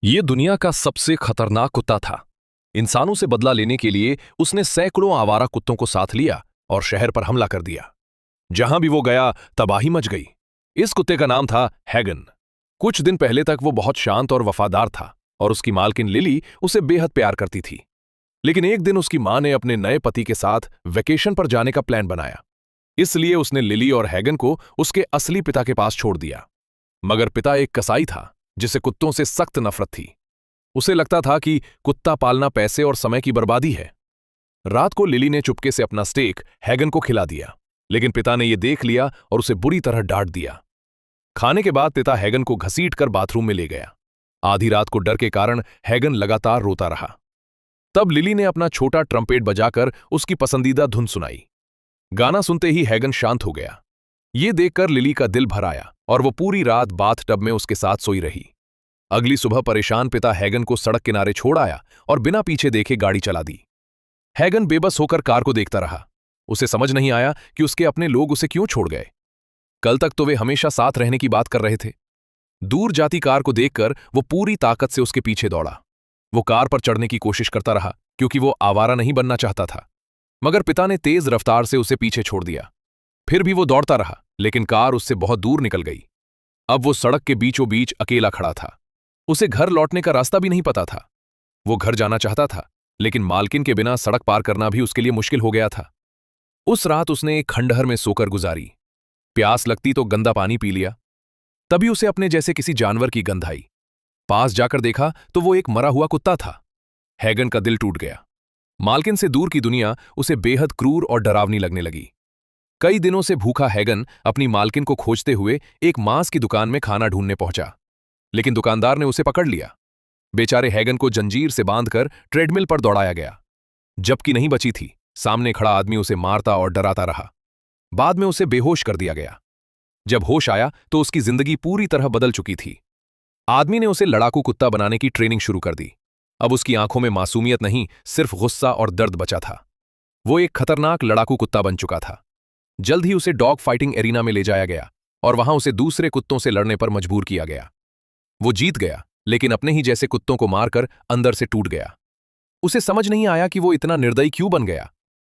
ये दुनिया का सबसे खतरनाक कुत्ता था। इंसानों से बदला लेने के लिए उसने सैकड़ों आवारा कुत्तों को साथ लिया और शहर पर हमला कर दिया। जहां भी वो गया तबाही मच गई। इस कुत्ते का नाम था हैगन। कुछ दिन पहले तक वो बहुत शांत और वफादार था और उसकी मालकिन लिली उसे बेहद प्यार करती थी। लेकिन एक दिन उसकी मां ने अपने नए पति के साथ वेकेशन पर जाने का प्लान बनाया। इसलिए उसने लिली और हैगन को उसके असली पिता के पास छोड़ दिया। मगर पिता एक कसाई था जिसे कुत्तों से सख्त नफरत थी। उसे लगता था कि कुत्ता पालना पैसे और समय की बर्बादी है। रात को लिली ने चुपके से अपना स्टेक हैगन को खिला दिया, लेकिन पिता ने यह देख लिया और उसे बुरी तरह डांट दिया। खाने के बाद पिता हैगन को घसीट कर बाथरूम में ले गया। आधी रात को डर के कारण हैगन लगातार रोता रहा। तब लिली ने अपना छोटा ट्रम्पेट बजाकर उसकी पसंदीदा धुन सुनाई। गाना सुनते ही हैगन शांत हो गया। ये देखकर लिली का दिल भर आया और वो पूरी रात बाथटब में उसके साथ सोई रही। अगली सुबह परेशान पिता हैगन को सड़क किनारे छोड़ आया और बिना पीछे देखे गाड़ी चला दी। हैगन बेबस होकर कार को देखता रहा। उसे समझ नहीं आया कि उसके अपने लोग उसे क्यों छोड़ गए। कल तक तो वे हमेशा साथ रहने की बात कर रहे थे। दूर जाती कार को देखकर वो पूरी ताकत से उसके पीछे दौड़ा। वो कार पर चढ़ने की कोशिश करता रहा क्योंकि वो आवारा नहीं बनना चाहता था, मगर पिता ने तेज रफ्तार से उसे पीछे छोड़ दिया। फिर भी वो दौड़ता रहा, लेकिन कार उससे बहुत दूर निकल गई। अब वो सड़क के बीचों बीच अकेला खड़ा था। उसे घर लौटने का रास्ता भी नहीं पता था। वो घर जाना चाहता था, लेकिन मालकिन के बिना सड़क पार करना भी उसके लिए मुश्किल हो गया था। उस रात उसने एक खंडहर में सोकर गुजारी। प्यास लगती तो गंदा पानी पी लिया। तभी उसे अपने जैसे किसी जानवर की गंध आई। पास जाकर देखा तो वो एक मरा हुआ कुत्ता था। हैगन का दिल टूट गया। मालकिन से दूर की दुनिया उसे बेहद क्रूर और डरावनी लगने लगी। कई दिनों से भूखा हैगन अपनी मालकिन को खोजते हुए एक मांस की दुकान में खाना ढूंढने पहुंचा, लेकिन दुकानदार ने उसे पकड़ लिया। बेचारे हैगन को जंजीर से बांधकर ट्रेडमिल पर दौड़ाया गया। जबकि नहीं बची थी, सामने खड़ा आदमी उसे मारता और डराता रहा। बाद में उसे बेहोश कर दिया गया। जब होश आया तो उसकी जिंदगी पूरी तरह बदल चुकी थी। आदमी ने उसे लड़ाकू कुत्ता बनाने की ट्रेनिंग शुरू कर दी। अब उसकी आंखों में मासूमियत नहीं, सिर्फ गुस्सा और दर्द बचा था। वो एक खतरनाक लड़ाकू कुत्ता बन चुका था। जल्द ही उसे डॉग फाइटिंग एरिना में ले जाया गया और वहां उसे दूसरे कुत्तों से लड़ने पर मजबूर किया गया। वो जीत गया, लेकिन अपने ही जैसे कुत्तों को मारकर अंदर से टूट गया। उसे समझ नहीं आया कि वो इतना निर्दयी क्यों बन गया।